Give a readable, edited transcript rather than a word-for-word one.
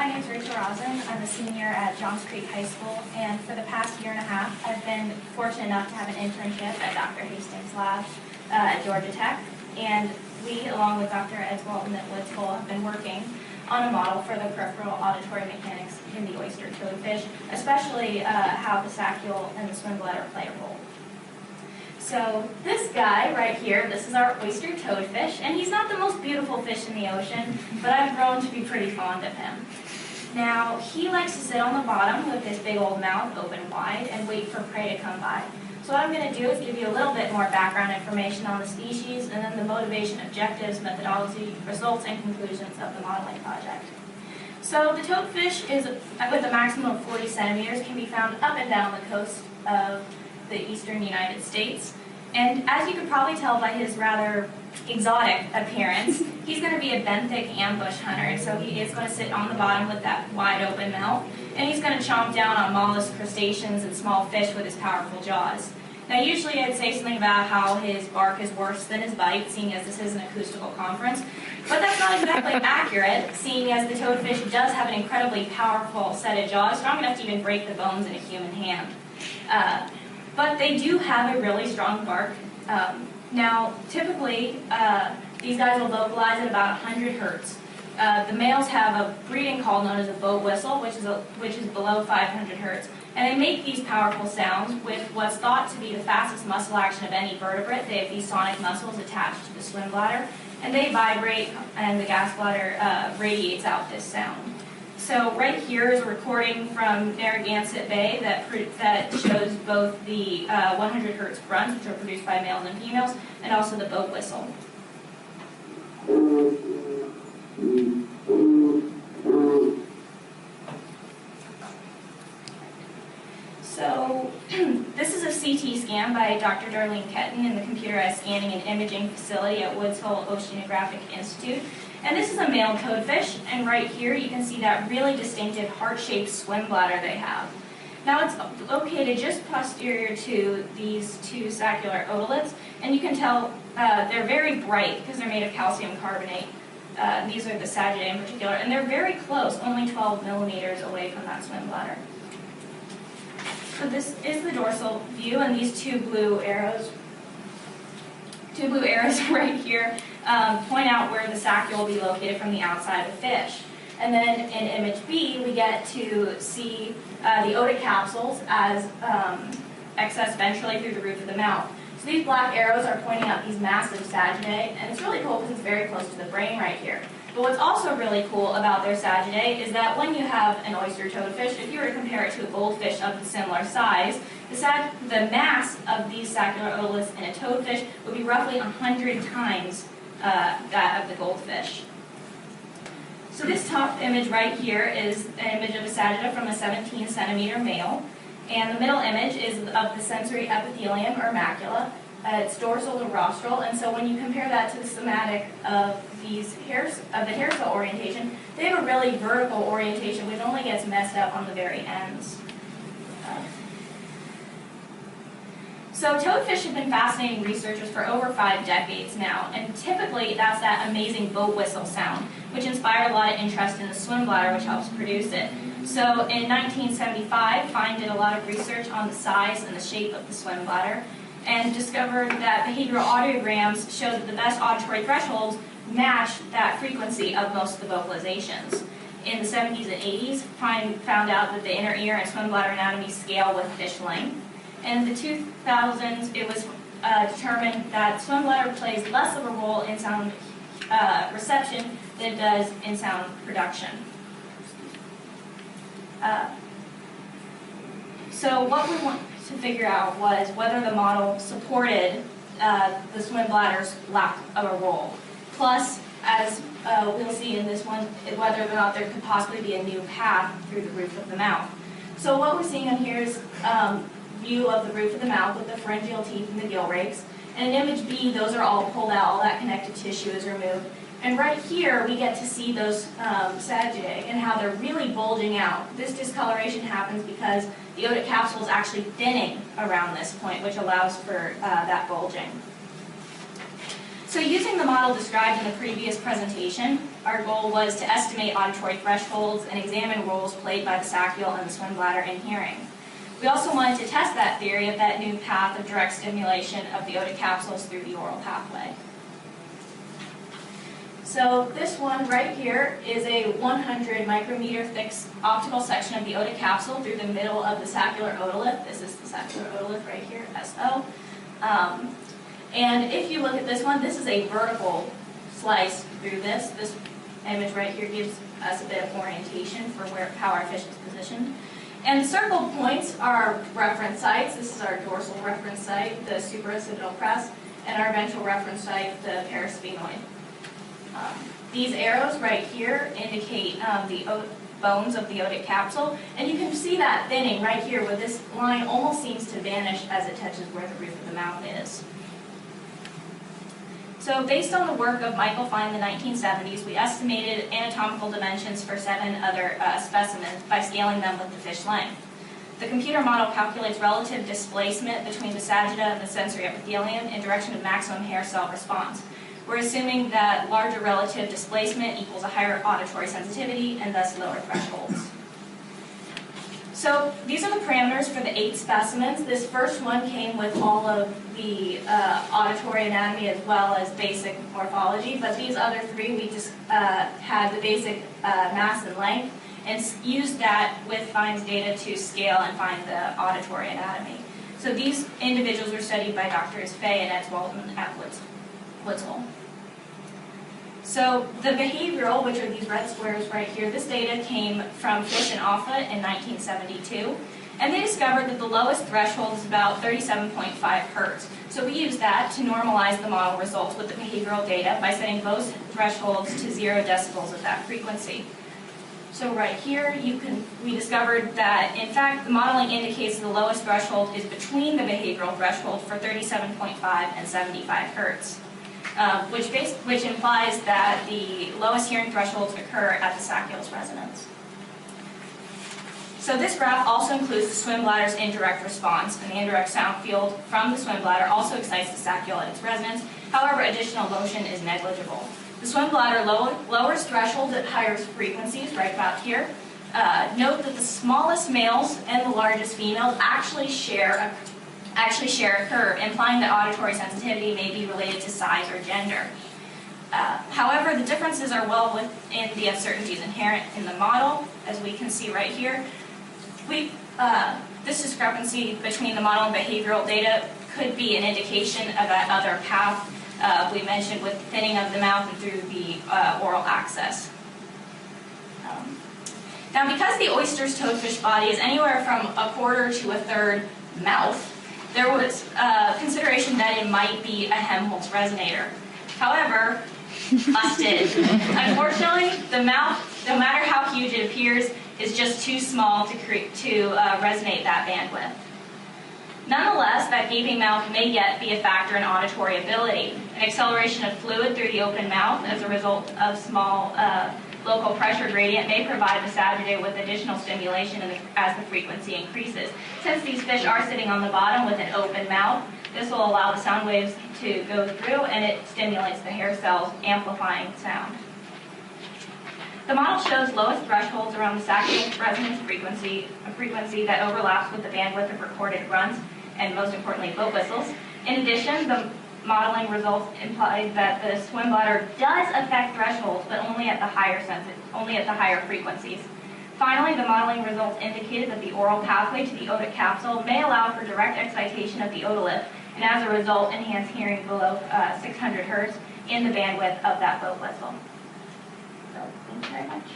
My name is Rachel Rosen. I'm a senior at Johns Creek High School, and for the past year and a half, I've been fortunate enough to have an internship at Dr. Hastings' lab at Georgia Tech. And we, along with Dr. Ed Walton at Woods Hole, have been working on a model for the peripheral auditory mechanics in the oyster toadfish, especially how the saccule and the swim bladder play a role. So this guy right here, this is our oyster toadfish, and he's not the most beautiful fish in the ocean, but I've grown to be pretty fond of him. Now, he likes to sit on the bottom with his big old mouth open wide and wait for prey to come by. So what I'm going to do is give you a little bit more background information on the species and then the motivation, objectives, methodology, results, and conclusions of the modeling project. So the toadfish is, with a maximum of 40 centimeters, can be found up and down the coast of the eastern United States. And as you could probably tell by his rather exotic appearance, he's going to be a benthic ambush hunter. And so he is going to sit on the bottom with that wide open mouth, and he's going to chomp down on mollusks, crustaceans, and small fish with his powerful jaws. Now usually I'd say something about how his bark is worse than his bite, seeing as this is an acoustical conference, but that's not exactly accurate, seeing as the toadfish does have an incredibly powerful set of jaws, strong enough to even break the bones in a human hand. But they do have a really strong bark. Now, typically, these guys will vocalize at about 100 hertz. The males have a breeding call known as a boat whistle, which is below 500 hertz. And they make these powerful sounds with what's thought to be the fastest muscle action of any vertebrate. They have these sonic muscles attached to the swim bladder, and they vibrate, and the gas bladder radiates out this sound. So right here is a recording from Narragansett Bay that shows both the 100 hertz grunts, which are produced by males and females, and also the boat whistle. So this is a CT scan by Dr. Darlene Ketton in the computerized scanning and imaging facility at Woods Hole Oceanographic Institute. And this is a male toadfish, and right here you can see that really distinctive heart-shaped swim bladder they have. Now it's located just posterior to these two saccular otoliths, and you can tell they're very bright because they're made of calcium carbonate. These are the Saggidae in particular, and they're very close, only 12 millimeters away from that swim bladder. So this is the dorsal view, and these two blue arrows right here point out where the saccule will be located from the outside of the fish. And then in image B, we get to see the otic capsules as excess ventrally through the roof of the mouth. So these black arrows are pointing out these massive Saggidae, and it's really cool because it's very close to the brain right here. But what's also really cool about their Saggidae is that when you have an oyster toadfish, if you were to compare it to a goldfish of a similar size, the mass of these saccular otoliths in a toadfish would be roughly 100 times that of the goldfish. So this top image right here is an image of a saggida from a 17 centimeter male, and the middle image is of the sensory epithelium or macula. It's dorsal to rostral, and so when you compare that to the somatic of these hairs, of the hair cell orientation, they have a really vertical orientation which only gets messed up on the very ends. So toadfish have been fascinating researchers for over 5 decades now, and typically that's that amazing boat whistle sound, which inspired a lot of interest in the swim bladder, which helps produce it. So in 1975, Fine did a lot of research on the size and the shape of the swim bladder, and discovered that behavioral audiograms showed that the best auditory thresholds match that frequency of most of the vocalizations. In the 70s and 80s, Fine found out that the inner ear and swim bladder anatomy scale with fish length. And in the 2000s, it was determined that swim bladder plays less of a role in sound reception than it does in sound production. So what we want to figure out was whether the model supported the swim bladder's lack of a role. Plus, as we'll see in this one, whether or not there could possibly be a new path through the roof of the mouth. So what we're seeing on here is view of the roof of the mouth with the pharyngeal teeth and the gill rakes. And in image B, those are all pulled out, all that connective tissue is removed. And right here, we get to see those Saggidae and how they're really bulging out. This discoloration happens because the otic capsule is actually thinning around this point, which allows for that bulging. So using the model described in the previous presentation, our goal was to estimate auditory thresholds and examine roles played by the saccule and the swim bladder in hearing. We also wanted to test that theory of that new path of direct stimulation of the otic capsules through the oral pathway. So this one right here is a 100 micrometer thick optical section of the otic capsule through the middle of the saccular otolith. This is the saccular otolith right here, SO. And if you look at this one, this is a vertical slice through this. This image right here gives us a bit of orientation for how our fish is positioned. And circled points are reference sites. This is our dorsal reference site, the supraoccipital crest, and our ventral reference site, the parasphenoid. These arrows right here indicate the bones of the otic capsule, and you can see that thinning right here where this line almost seems to vanish as it touches where the roof of the mouth is. So based on the work of Michael Fine in the 1970s, we estimated anatomical dimensions for 7 other specimens by scaling them with the fish length. The computer model calculates relative displacement between the sagitta and the sensory epithelium in direction of maximum hair cell response. We're assuming that larger relative displacement equals a higher auditory sensitivity and thus lower thresholds. So these are the parameters for the 8 specimens. This first one came with all of the auditory anatomy as well as basic morphology, but these other 3 we just had the basic mass and length and used that with Fine's data to scale and find the auditory anatomy. So these individuals were studied by Drs. Fay and Edswalton at Woodsville. So the behavioral, which are these red squares right here, this data came from Fish and Alpha in 1972, and they discovered that the lowest threshold is about 37.5 hertz. So we used that to normalize the model results with the behavioral data by setting both thresholds to 0 decibels at that frequency. So right here, we discovered that, in fact, the modeling indicates the lowest threshold is between the behavioral threshold for 37.5 and 75 hertz. Which implies that the lowest hearing thresholds occur at the saccule's resonance. So this graph also includes the swim bladder's indirect response, and the indirect sound field from the swim bladder also excites the saccule at its resonance. However, additional motion is negligible. The swim bladder lowers thresholds at higher frequencies, right about here. Note that the smallest males and the largest females actually share a curve, implying that auditory sensitivity may be related to size or gender. However, the differences are well within the uncertainties inherent in the model, as we can see right here. This discrepancy between the model and behavioral data could be an indication of that other path we mentioned with thinning of the mouth and through the oral access. Now, because the oyster's toadfish body is anywhere from a quarter to a third mouth, there was consideration that it might be a Helmholtz resonator. However, busted. Unfortunately, the mouth, no matter how huge it appears, is just too small to resonate that bandwidth. Nonetheless, that gaping mouth may yet be a factor in auditory ability. An acceleration of fluid through the open mouth as a result of small local pressure gradient may provide the sagittate with additional stimulation as the frequency increases. Since these fish are sitting on the bottom with an open mouth, this will allow the sound waves to go through, and it stimulates the hair cells, amplifying sound. The model shows lowest thresholds around the saccule resonance frequency, a frequency that overlaps with the bandwidth of recorded grunts and, most importantly, boat whistles. In addition, the modeling results imply that the swim bladder does affect thresholds, but only at the higher frequencies. Finally, the modeling results indicated that the oral pathway to the otic capsule may allow for direct excitation of the otolith, and as a result, enhance hearing below 600 hertz in the bandwidth of that boat whistle. So, thank you very much.